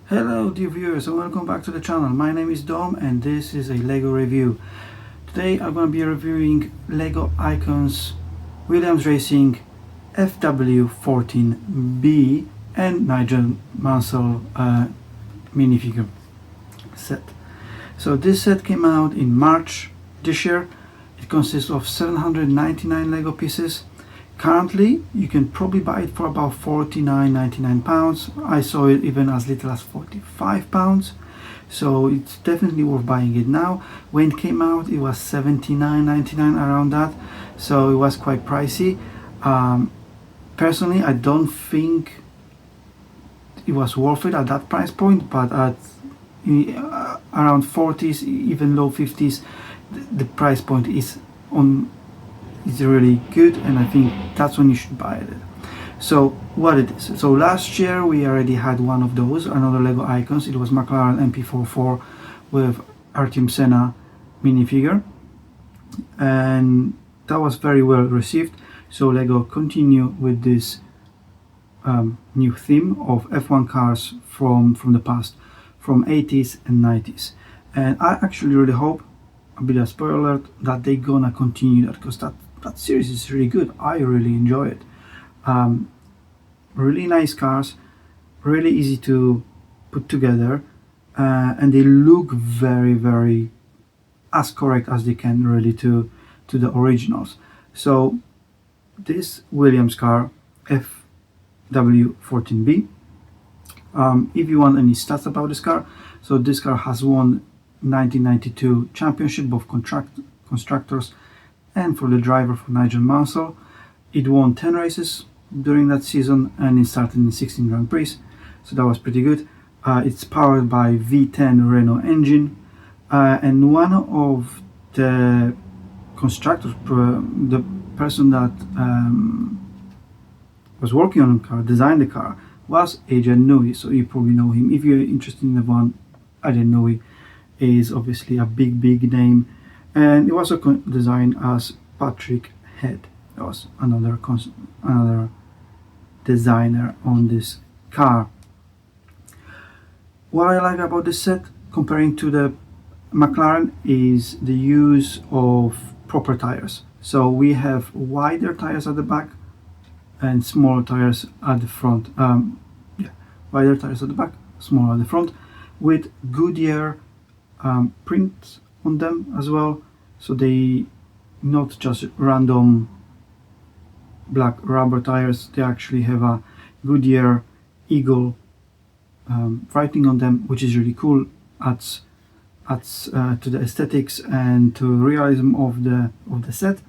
Hello dear viewers and welcome back to the channel. My name is Dom and this is a Lego review. Today I'm going to be reviewing Lego Icons Williams Racing FW14B and Nigel Mansell minifigure set. So this set came out in March this year. It consists of 799 Lego pieces. Currently, you can probably buy it for about £49.99. I saw it even as little as £45, so it's definitely worth buying it now. When it came out, it was £79.99, around that, so it was quite pricey. Personally, I don't think it was worth it at that price point, but at around 40s, even low 50s, the price point is really good, and I think that's when you should buy it. So what it is, so last year we already had one of those, another Lego Icons. It was McLaren MP44 with Artyom Senna minifigure, and that was very well received. So Lego continue with this new theme of F1 cars from the past, from 80s and 90s, and I actually really hope, a bit of spoiler alert, that they're gonna continue that, because that series is really good. I really enjoy it. Really nice cars, really easy to put together, and they look very as correct as they can, really, to the originals. So this Williams car, FW14B, if you want any stats about this car, so this car has won 1992 championship, both constructors and for the driver, for Nigel Mansell. It won 10 races during that season, and it started in 16 Grand Prix, so that was pretty good. It's powered by V10 Renault engine, and one of the constructors, the person that was working on the car, designed the car, was Adrian Newey, so you probably know him. If you're interested in the one, Adrian Newey is obviously a big name, and it was also designed as Patrick Head. That was another designer on this car. What I like about this set, comparing to the McLaren, is the use of proper tires. So we have wider tires at the back and smaller tires at the front. Wider tires at the back, smaller at the front, with Goodyear print on them as well, so they not just random black rubber tires, they actually have a Goodyear eagle writing on them, which is really cool. Adds to the aesthetics and to realism of the set.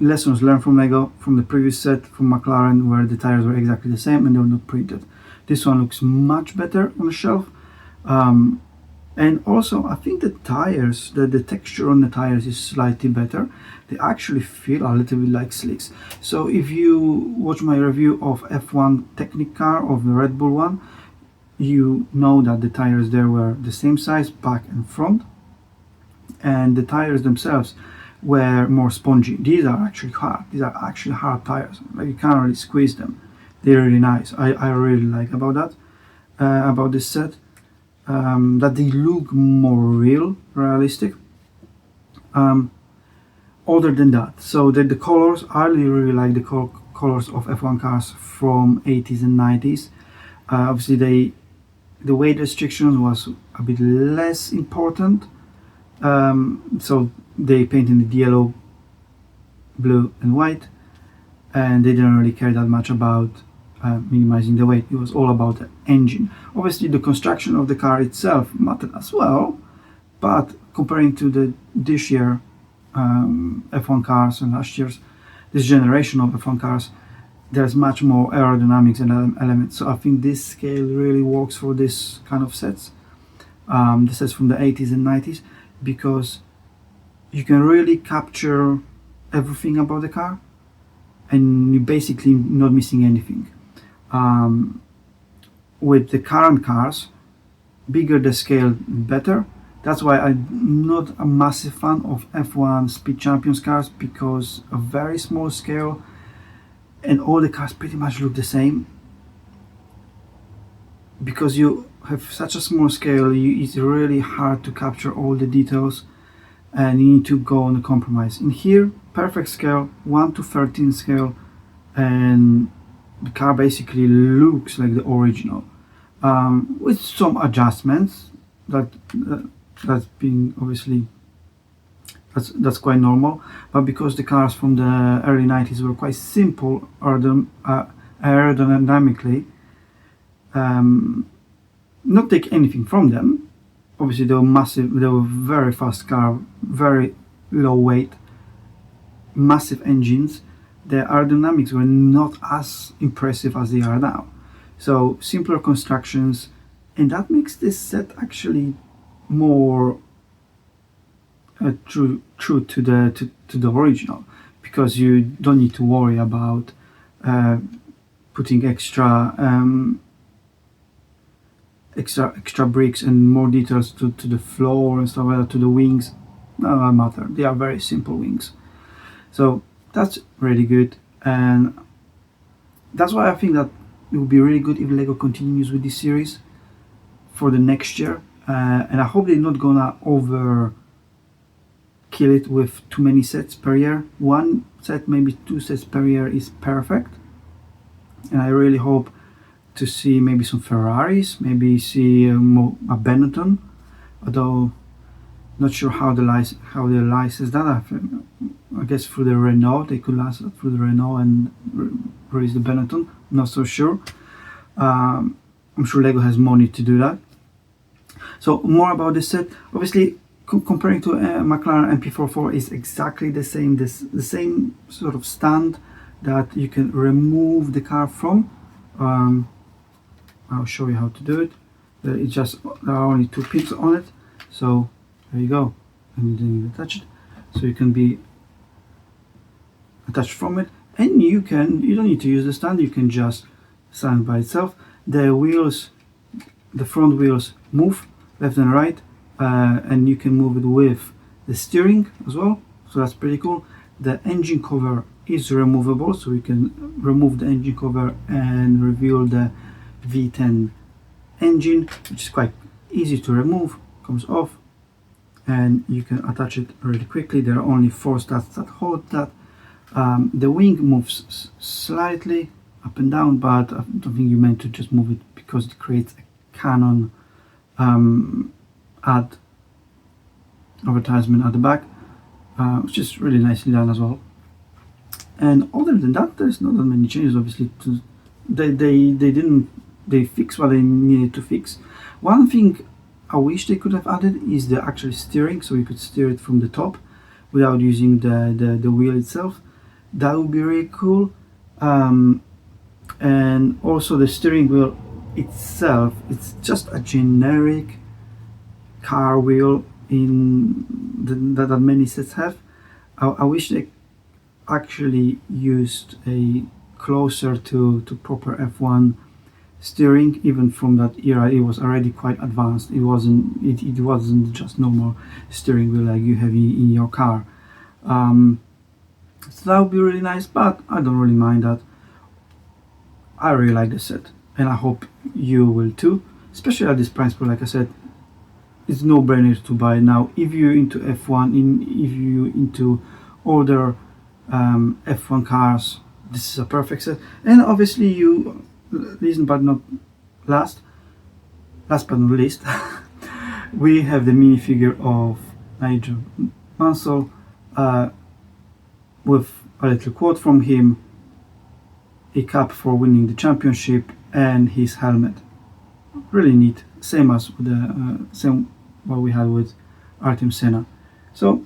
Lessons learned from Lego from the previous set from McLaren, where the tires were exactly the same and they were not printed. This one looks much better on the shelf. And also, I think the tires, the texture on the tires is slightly better. They actually feel a little bit like slicks. So if you watch my review of F1 Technic car, of the Red Bull one, you know that the tires there were the same size, back and front, and the tires themselves were more spongy. These are actually hard. These are actually hard tires. Like, you can't really squeeze them. They're really nice. I really like about that, about this set. That they look more realistic. Other than that, so the colors, I really like the colors of F1 cars from 80s and 90s. Obviously the weight restrictions was a bit less important, so they painted the yellow, blue and white, and they didn't really care that much about minimizing the weight. It was all about the engine. Obviously the construction of the car itself mattered as well, but comparing to this year F1 cars and last year's, this generation of F1 cars, there's much more aerodynamics and elements. So I think this scale really works for this kind of sets, the sets from the 80s and 90s, because you can really capture everything about the car and you're basically not missing anything. With the current cars, bigger the scale, better. That's why I'm not a massive fan of F1 Speed Champions cars, because a very small scale and all the cars pretty much look the same. because you have such a small scale, it's really hard to capture all the details, and you need to go on a compromise. In here, perfect scale, 1 to 13 scale, and the car basically looks like the original, with some adjustments that's been obviously that's quite normal. But because the cars from the early 90s were quite simple aerodynamically, not take anything from them. Obviously, they were massive, they were very fast car, very low weight, massive engines. The aerodynamics were not as impressive as they are now. So simpler constructions, and that makes this set actually more true to the original, because you don't need to worry about putting extra bricks and more details to the floor and stuff like that, to the wings. No matter, they are very simple wings. So that's really good, and that's why I think that it would be really good if Lego continues with this series for the next year, and I hope they're not gonna over kill it with too many sets per year. 1 set, maybe 2 sets per year is perfect, and I really hope to see maybe some Ferraris, maybe see a Benetton, although not sure how they license that. I guess through the Renault, they could license it through the Renault and release the Benetton. Not so sure. I'm sure Lego has money to do that. So more about this set. Obviously, comparing to McLaren MP44 is exactly the same. The same sort of stand that you can remove the car from. I'll show you how to do it. There are only 2 pins on it, so there you go, and then you attach it, so you can be attached from it, and you don't need to use the stand. You can just stand by itself. The wheels, the front wheels move left and right, and you can move it with the steering as well, so that's pretty cool. The engine cover is removable, so you can remove the engine cover and reveal the V10 engine, which is quite easy to remove. Comes off, and you can attach it really quickly. There are only 4 studs that hold that. The wing moves slightly up and down, but I don't think you meant to just move it, because it creates a Canon ad advertisement at the back, which is really nicely done as well. And other than that, there's not that many changes. Obviously, they fixed what they needed to fix. One thing I wish they could have added is the actual steering, so you could steer it from the top without using the wheel itself. That would be really cool. And also the steering wheel itself, it's just a generic car wheel that many sets have. I wish they actually used a closer to proper F1 steering. Even from that era, it was already quite advanced. It wasn't just normal steering wheel like you have in your car. So that would be really nice, but I don't really mind that. I really like this set, and I hope you will too, especially at this price point. Like I said, it's no-brainer to buy now. If you're into F1, if you're into older F1 cars, this is a perfect set. And obviously, last but not least, we have the minifigure of Nigel Mansell with a little quote from him, a cap for winning the championship, and his helmet. Really neat, same as with the what we had with Artem Senna. So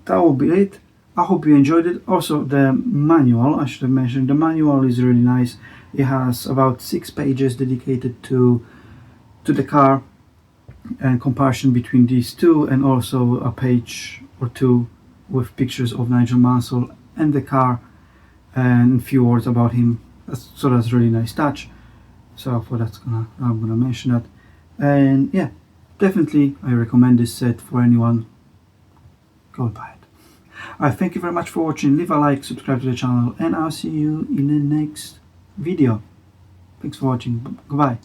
that will be it. I hope you enjoyed it. Also, the manual, I should have mentioned, the manual is really nice. It has about 6 pages dedicated to the car and comparison between these two, and also a page or 2 with pictures of Nigel Mansell and the car and a few words about him. That's a really nice touch. So for I'm gonna mention that. And yeah, definitely I recommend this set for anyone. Go buy it. Alright, thank you very much for watching. Leave a like, subscribe to the channel, and I'll see you in the next video. Thanks for watching. Goodbye.